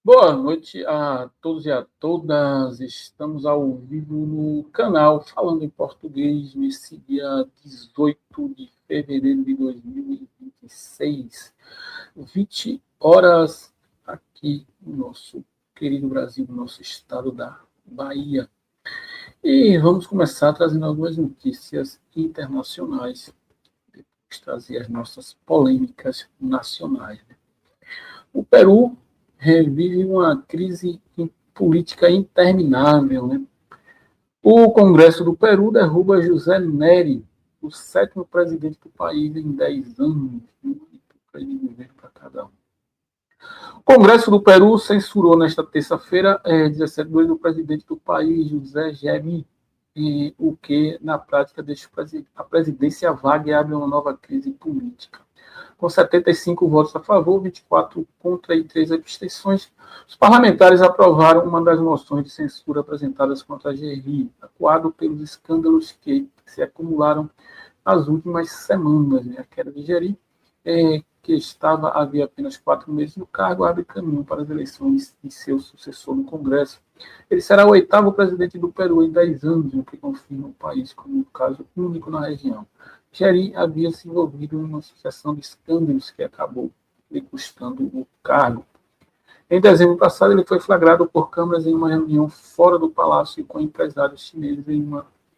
Boa noite a todos e a todas. Estamos ao vivo no canal Falando em Português nesse dia 18 de fevereiro de 2026, 20 horas aqui no nosso querido Brasil, no nosso estado da Bahia. E vamos começar trazendo algumas notícias internacionais, depois trazer as nossas polêmicas nacionais. O Peru revive uma crise política interminável. Né? O Congresso do Peru derruba José Neri, o sétimo presidente do país em 10 anos. Para cada um. O Congresso do Peru censurou nesta terça-feira, 17 de o presidente do país, José Geri, o que, na prática, deixa a presidência vaga e abre uma nova crise política. Com 75 votos a favor, 24 contra e 3 abstenções, os parlamentares aprovaram uma das moções de censura apresentadas contra Gerri, acuado pelos escândalos que se acumularam nas últimas semanas. A queda de Gerri, que havia apenas 4 meses no cargo, abre caminho para as eleições de seu sucessor no Congresso. Ele será o 8º presidente do Peru em 10 anos, o que confirma o país como um caso único na região. Geri havia se envolvido em uma sucessão de escândalos que acabou lhe custando o cargo. Em dezembro passado, ele foi flagrado por câmeras em uma reunião fora do palácio com empresários chineses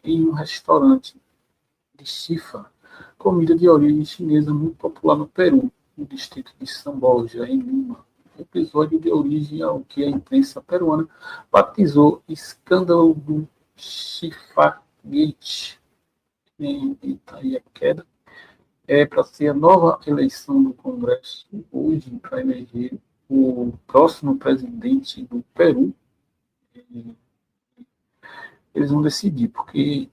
em um restaurante de Xifa, comida de origem chinesa muito popular no Peru, no distrito de Samboja, em Lima. O episódio de origem ao que a imprensa peruana batizou escândalo do Xifa Gate. E tá aí a queda. Para ser a nova eleição do Congresso hoje, para eleger o próximo presidente do Peru, eles vão decidir, porque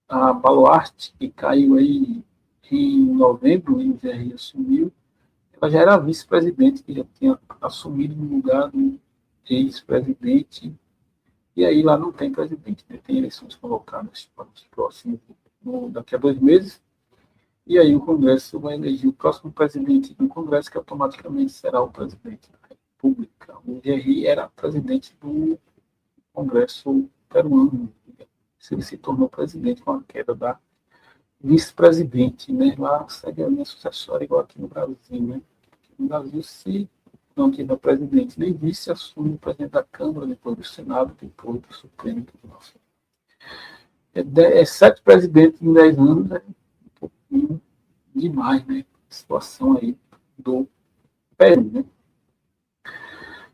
a Baluarte, que caiu aí em novembro, e o Jair assumiu, ela já era vice-presidente, que já tinha assumido no lugar do ex-presidente, e aí lá não tem presidente, né? Tem eleições convocadas para os próximos, daqui a 2 meses, e aí o Congresso vai eleger o próximo presidente do Congresso, que automaticamente será o presidente da República. O Gerri era presidente do Congresso peruano. Ele se tornou presidente com a queda da vice-presidente. Né? Lá segue a linha sucessória, igual aqui no Brasil. Né? No Brasil, se não tiver presidente nem vice, assume o presidente da Câmara, depois do Senado, depois do Supremo. É 7 presidentes em 10 anos, né? Demais, né? A situação aí do Peru, né?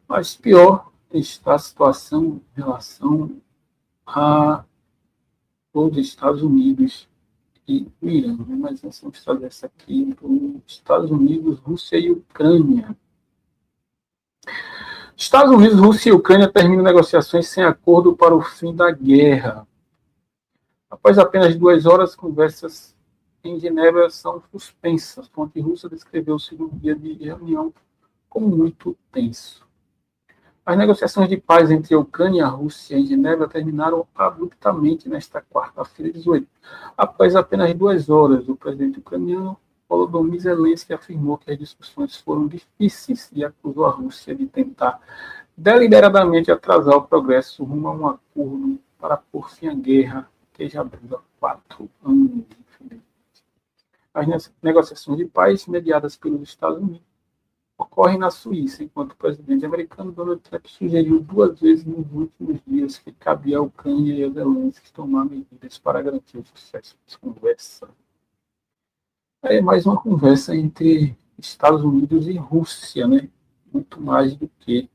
Mas pior está a situação em relação a os Estados Unidos e o Irã, né? Mas nós vamos trazer essa aqui dos Estados Unidos, Rússia e Ucrânia. Estados Unidos, Rússia e Ucrânia terminam negociações sem acordo para o fim da guerra. Após apenas 2 horas, conversas em Genebra são suspensas. A fonte russa descreveu o segundo dia de reunião como muito tenso. As negociações de paz entre a Ucrânia e a Rússia em Genebra terminaram abruptamente nesta quarta-feira, 18. Após apenas 2 horas, o presidente ucraniano Volodymyr Zelensky afirmou que as discussões foram difíceis e acusou a Rússia de tentar deliberadamente atrasar o progresso rumo a um acordo para pôr fim à guerra que já dura 4 anos. As negociações de paz, mediadas pelos Estados Unidos, ocorrem na Suíça, enquanto o presidente americano Donald Trump sugeriu 2 vezes nos últimos dias que cabia à Ucrânia e a Zelensky tomar medidas para garantir o sucesso das conversas. É mais uma conversa entre Estados Unidos e Rússia, né? Muito mais do que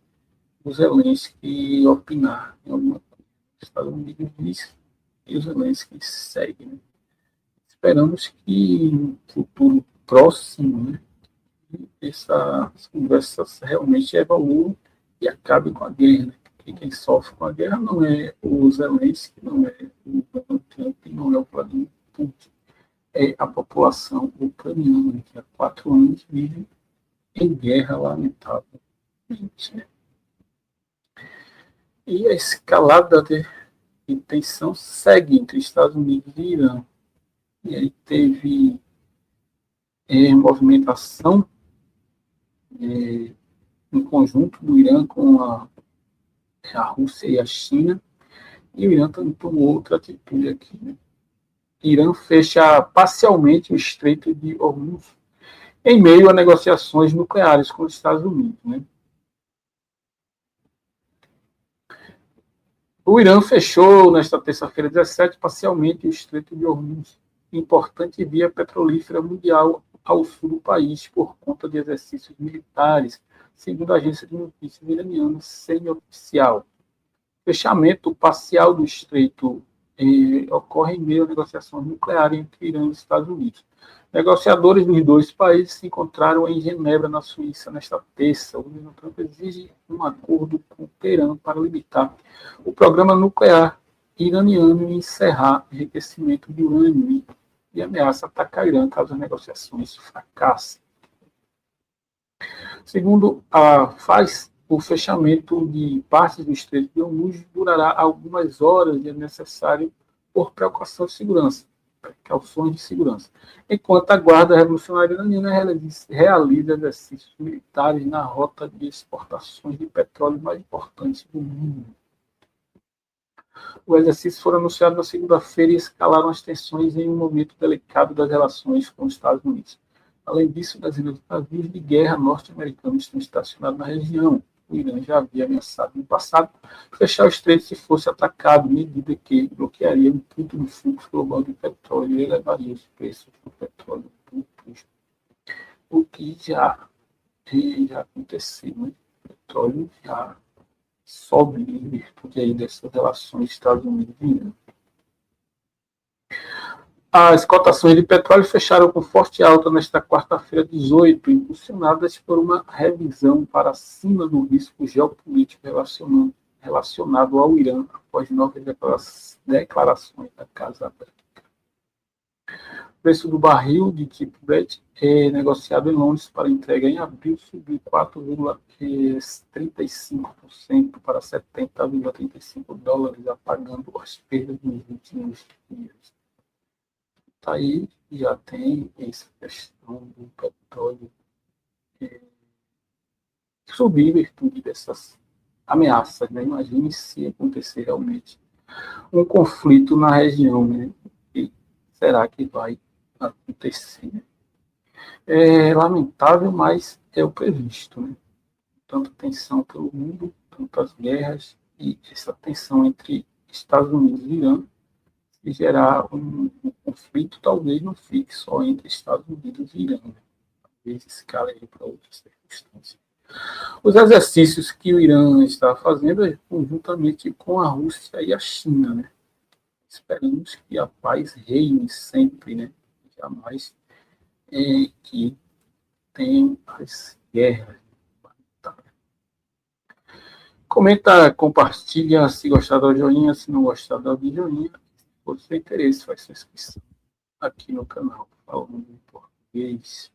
o Zelensky opinar em alguma coisa. Os Estados Unidos diz e o Zelensky segue. Né? Esperamos que no futuro próximo, né, essas conversas realmente evoluam e acabem com a guerra. Né? Porque quem sofre com a guerra não é o Zelensky, não é o Donald Trump, não é o Vladimir Putin. É a população ucraniana, que há 4 anos vive em guerra lamentavelmente. Né? E a escalada de tensão segue entre Estados Unidos e Irã. E aí teve movimentação em conjunto do Irã com a Rússia e a China, e o Irã também tomou outra atitude aqui. Né? O Irã fecha parcialmente o Estreito de Hormuz em meio a negociações nucleares com os Estados Unidos. Né? O Irã fechou, nesta terça-feira 17, parcialmente o Estreito de Hormuz, importante via petrolífera mundial ao sul do país, por conta de exercícios militares, segundo a agência de notícias iraniana semioficial. Fechamento parcial do estreito ocorre em meio a negociações nucleares entre Irã e Estados Unidos. Negociadores dos dois países se encontraram em Genebra, na Suíça, nesta terça. O Donald Trump exige um acordo com o Teherã para limitar o programa nuclear iraniano e encerrar o enriquecimento de urânio e ameaça atacar Irã caso as negociações fracassem. Segundo a FAS, o fechamento de partes do Estreito de Hormuz durará algumas horas e é necessário por precauções de segurança, enquanto a Guarda Revolucionária Iraniana realiza exercícios militares na rota de exportações de petróleo mais importante do mundo. O exercício foi anunciado na segunda-feira e escalaram as tensões em um momento delicado das relações com os Estados Unidos. Além disso, dezenas de navios de guerra norte-americanos estão estacionados na região. O Irã já havia ameaçado no passado fechar o estreito se fosse atacado, medida que bloquearia um ponto do fluxo global de petróleo e elevaria os preços do petróleo público. O que já aconteceu, né? O petróleo já sobe em virtude aí dessas relações Estados Unidos e Irã. As cotações de petróleo fecharam com forte alta nesta quarta-feira 18, impulsionadas por uma revisão para cima do risco geopolítico relacionado ao Irã após novas declarações da Casa Branca. O preço do barril de tipo Brent negociado em Londres para entrega em abril subiu 4,35% para 70,35 dólares, apagando as perdas nos últimos dias. Aí já tem essa questão do petróleo subir em virtude dessas ameaças. Né? Imagine se acontecer realmente um conflito na região. Né? E será que vai acontecer? É lamentável, mas é o previsto. Né? Tanta tensão pelo mundo, tantas guerras e essa tensão entre Estados Unidos e Irã, e gerar um conflito, talvez não fique só entre Estados Unidos e Irã. Né? Talvez escale para outras circunstâncias. Os exercícios que o Irã está fazendo é conjuntamente com a Rússia e a China. Né? Esperamos que a paz reine sempre, né? Jamais que tenham as guerras. Comenta, compartilha, se gostar da joinha, se não gostar da joinha. Se for do seu interesse, faz sua inscrição aqui no canal Falando em Português.